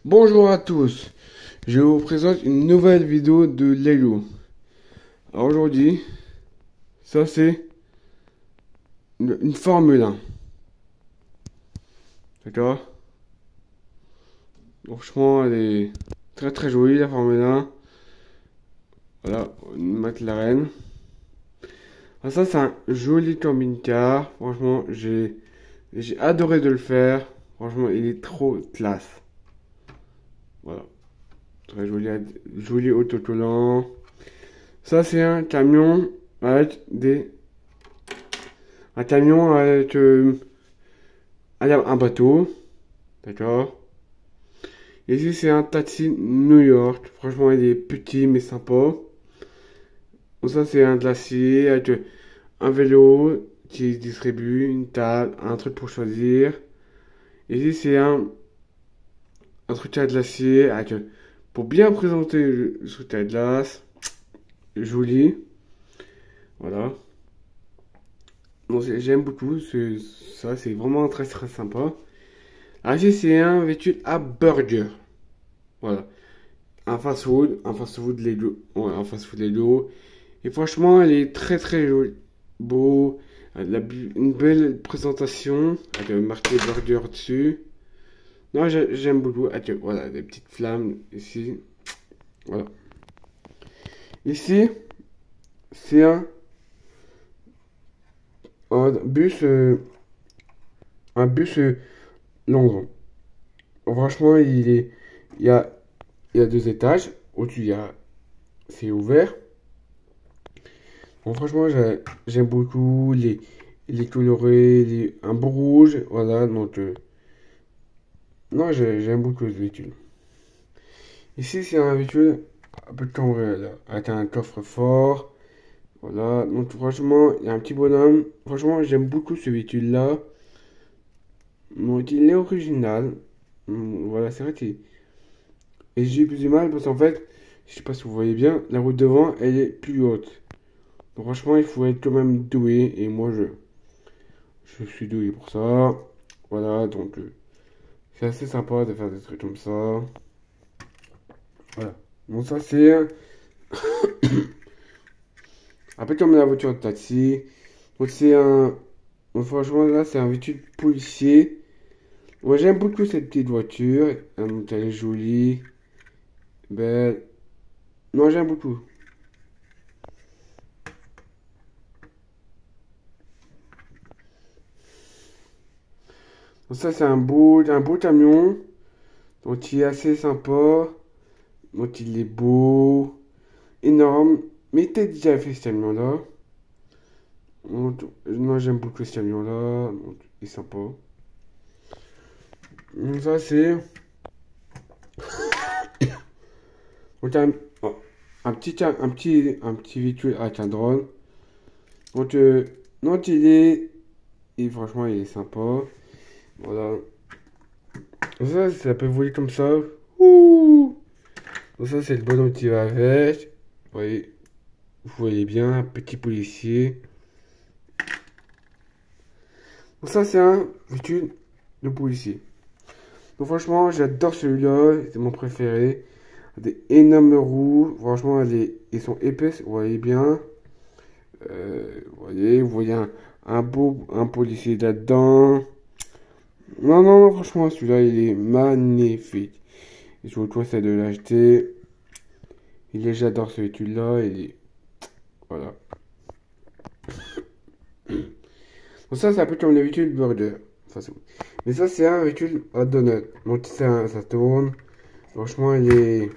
Bonjour à tous, je vous présente une nouvelle vidéo de Lego. Alors aujourd'hui, ça c'est une Formule 1. D'accord? Franchement, elle est très très jolie la Formule 1. Voilà, une McLaren. Alors ça c'est un joli camping-car. Franchement, j'ai adoré de le faire. Franchement, il est trop classe. Voilà, très joli, joli autocollant. Ça c'est un camion avec un camion avec un bateau, d'accord. Ici c'est un taxi New York. Franchement il est petit mais sympa. Donc ça c'est un glacier avec un vélo qui distribue, une table, un truc pour choisir. Ici c'est un truc à glacier avec, pour bien présenter le truc à glace. Joli. Voilà. Donc j'aime beaucoup ça, c'est vraiment très très sympa. Ah, ici c'est un véhicule à burger. Voilà. Un fast food Lego. Ouais, un fast food Lego. Et franchement, elle est très très joli. Beau. Une belle présentation. Avec marqué burger dessus. Non, j'aime beaucoup. Avec, voilà, des petites flammes ici. Voilà. Ici, c'est un bus. Un bus long. Franchement, il y a, il y a deux étages. Au-dessus, c'est ouvert. Bon, franchement, j'aime beaucoup les colorés, un beau rouge. Voilà, donc, non, j'aime beaucoup ce véhicule. Ici, c'est un véhicule un peu cambré, avec un coffre-fort. Voilà, donc, franchement, il y a un petit bonhomme. Franchement, j'aime beaucoup ce véhicule-là. Donc, il est original. Voilà, c'est vrai qu'il. Et j'ai eu plus de mal parce qu'en fait, je sais pas si vous voyez bien, la route devant, elle est plus haute. Donc, franchement, il faut être quand même doué. Et moi, je suis doué pour ça. Voilà, donc c'est assez sympa de faire des trucs comme ça. Voilà. Donc ça c'est un peu comme la voiture de taxi. Donc c'est un. Donc, franchement là c'est un véhicule policier. Moi j'aime beaucoup cette petite voiture. Donc, elle est jolie. Belle. Non j'aime beaucoup. Donc ça c'est un beau camion. Donc il est assez sympa. Donc il est beau. Énorme. Mais t'as déjà fait ce camion là. Moi j'aime beaucoup ce camion là. Donc, il est sympa. Donc ça c'est. Donc oh, un petit véhicule avec un drone. Donc, donc franchement il est sympa. Voilà. Donc ça peut voler comme ça. Ouh. Donc ça c'est le bonhomme qui va avec. Vous voyez bien, un petit policier. Donc ça c'est un véhicule de policier. Donc franchement j'adore celui-là, c'est mon préféré. Des énormes roues, franchement ils sont épaisses, vous voyez bien. Vous voyez un policier là-dedans. Non, non, non, franchement, celui-là, il est magnifique. Je vous conseille de l'acheter. J'adore ce véhicule-là. Voilà. Donc ça, c'est un peu comme le véhicule Burger. Mais ça, c'est un véhicule à donut. Donc ça tourne. Franchement, il est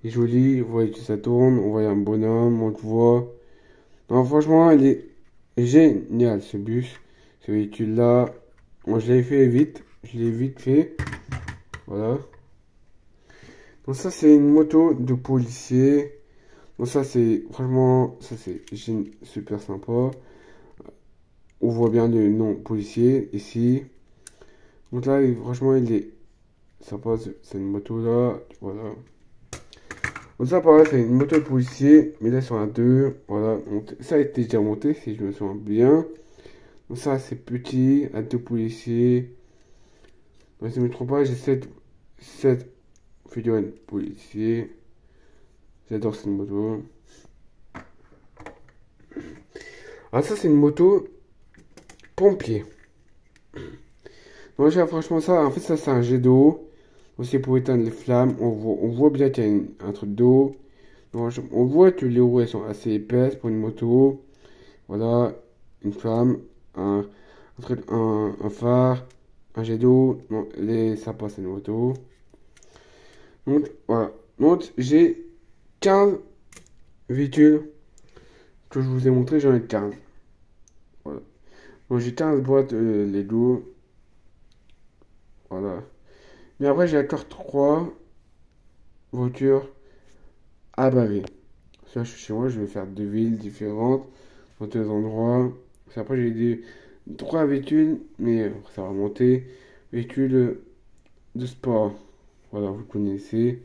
joli. Vous voyez que ça tourne. On voit un bonhomme, on le voit. Non, franchement, il est génial, ce bus. Ce véhicule-là. Moi, je l'ai fait vite. Je l'ai vite fait. Voilà. Donc ça, c'est une moto de policier. Donc ça, c'est franchement, ça c'est super sympa. On voit bien le nom policier ici. Donc là, franchement, il est sympa. C'est une moto là. Voilà. Donc ça, pareil, c'est une moto de policier. Mais là, sur un 2. Voilà. Donc, ça a été déjà monté, si je me souviens bien. Donc ça, c'est petit. Un 2 policiers. Donc, si je ne me trompe pas, j'ai 7 cette figurine policier. J'adore cette moto. Ah, ça, c'est une moto pompier. Donc, franchement, ça, en fait, ça, c'est un jet d'eau. Aussi pour éteindre les flammes. On voit bien qu'il y a un truc d'eau. On voit que les roues elles sont assez épaisses pour une moto. Voilà, une flamme, un phare, un jet d'eau. Non, ça passe une moto. Donc voilà. Donc j'ai 15 véhicules que je vous ai montré, j'en ai 15. Voilà. Donc j'ai 15 boîtes Lego. Voilà. Mais après j'ai encore 3 voitures à baver. Ça, je suis chez moi, je vais faire 2 villes différentes, dans 2 endroits. Après j'ai 3 véhicules, mais ça va monter. Véhicules de sport. Voilà, vous connaissez.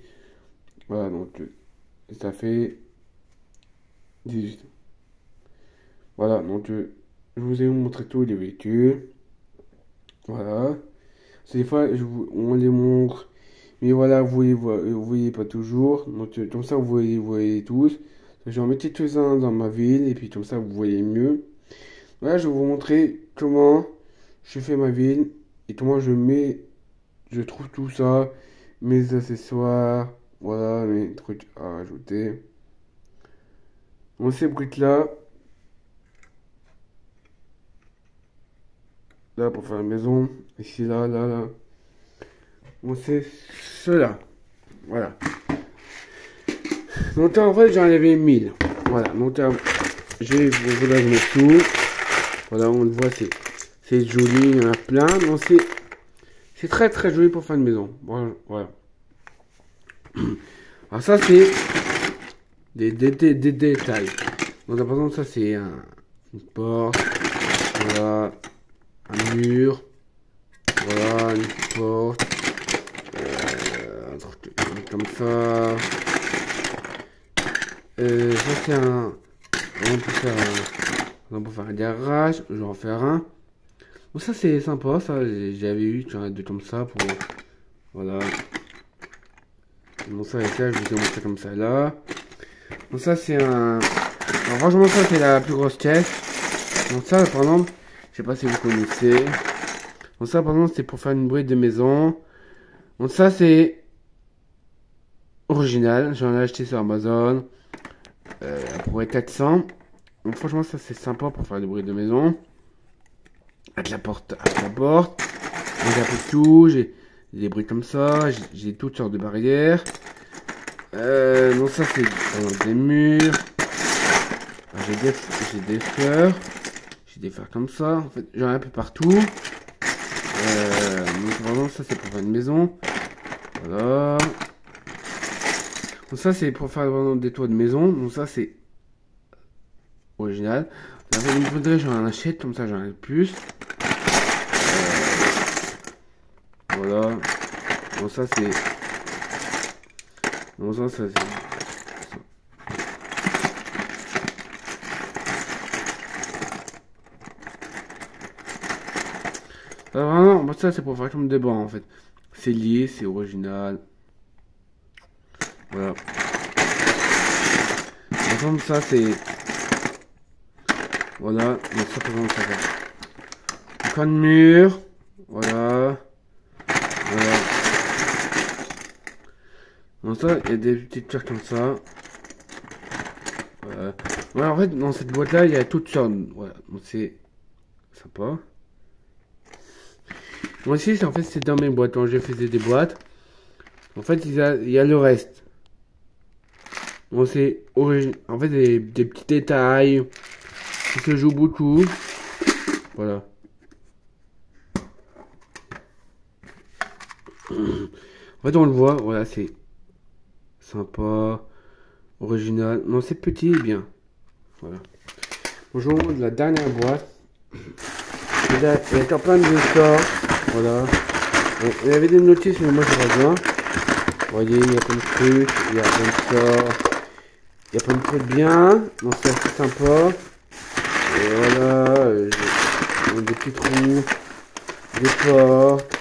Voilà, donc ça fait 18. Voilà, donc je vous ai montré tous les véhicules. Voilà. Des fois, on les montre. Mais voilà, vous voyez pas toujours. Donc, comme ça, vous voyez tous. J'en mets quelques-uns dans ma ville. Et puis, comme ça, vous voyez mieux. Voilà, je vais vous montrer comment je fais ma ville. Et comment je trouve tout ça. Mes accessoires. Voilà, mes trucs à rajouter. Donc, ces briques-là. Là, pour faire la maison. Ici, là, là, là. Bon, c'est cela. Voilà. Donc en vrai, j'en avais 1000. Voilà. Donc voilà, je mets tout. Voilà, on le voit, c'est joli. Il y en a plein. Donc c'est très très joli pour faire une maison. Voilà. Alors ça, c'est des détails. Donc par exemple, ça, c'est une porte. Voilà. Un mur. Voilà, une porte. Comme ça. Ça c'est on peut faire un garage. Je vais en faire un. Bon, ça c'est sympa. Ça j'avais eu deux comme ça pour. Voilà. Bon, ça et ça, je vous ai montré comme ça là. Bon, ça c'est un. Alors, franchement, ça c'est la plus grosse caisse. Donc, ça par exemple, je sais pas si vous connaissez. Donc, ça par exemple, c'est pour faire une bride de maison. Donc, ça c'est original, j'en ai acheté sur Amazon pour 400. Donc franchement ça c'est sympa pour faire des bruits de maison. Avec la porte, j'ai un peu tout, j'ai des bruits comme ça, j'ai toutes sortes de barrières. Donc ça c'est des murs. J'ai des fleurs, j'ai des fleurs comme ça. En fait j'en ai un peu partout. Donc vraiment ça c'est pour faire une maison. Voilà. Donc ça c'est pour faire vraiment des toits de maison. Donc ça c'est original. Il me faudrait j'en achète comme ça j'en ai plus. Voilà. Donc ça c'est. Donc ça c'est. Alors vraiment, ça c'est pour faire comme des bancs en fait. C'est lié, c'est original. Voilà. Par exemple, ça c'est. Voilà. Donc ça par exemple, ça va. Un coin de mur. Voilà. Voilà. Donc ça, il y a des petites pierres comme ça. Voilà. Voilà, en fait, dans cette boîte là, il y a toutes sortes. Voilà. Donc c'est sympa. Moi aussi, en fait, c'est dans mes boîtes. Quand je faisais des boîtes, en fait, il y a le reste. Bon, c'est en fait des petits détails qui se jouent beaucoup. Voilà. En fait, on le voit. Voilà, c'est sympa, original. Non, c'est petit et bien. Voilà. Bonjour, de la dernière boîte. Il y a encore plein de sorts. Voilà. Bon, il y avait des notices, mais moi je reviens. Vous voyez, il y a plein de trucs, il y a plein de sorts. Il y a plein de trucs bien, donc c'est assez sympa. Et voilà, j'ai des petits trous, des portes.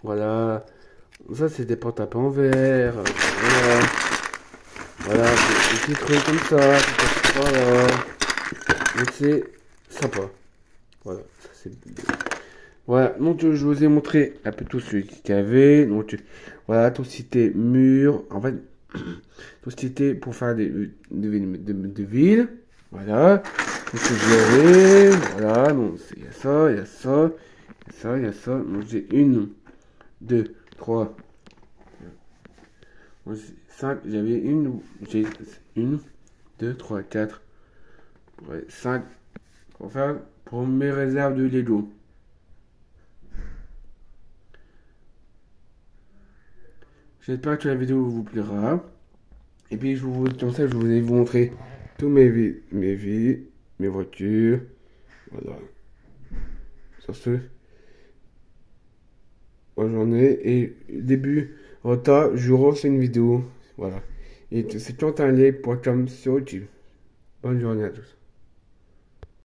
Voilà. Ça, c'est des porte-à-pain en verre. Voilà. Voilà, des petits trucs comme ça. Voilà. Donc, c'est sympa. Voilà. Ça, c'est... Voilà. Donc, je vous ai montré un peu tout ce qu'il y avait. Donc, voilà, tout c'était mur. En fait, tout c'était pour faire des villes. Voilà. Donc, ce que j'avais. Voilà. Donc, il y a ça, il y a ça. Il y a ça, il y a ça. Donc, j'ai 1, 2, 3. 5, j'avais j'ai 1, 2, 3, 4, ouais, 5 pour faire pour mes réserves de Lego. J'espère que la vidéo vous plaira. Et puis comme ça, je vous ai montrer tous mes voitures. Voilà. Sur ce, bonne journée et début retard, je refais une vidéo. Voilà. Et c'est tout un lien pour comme sur YouTube. Bonne journée à tous.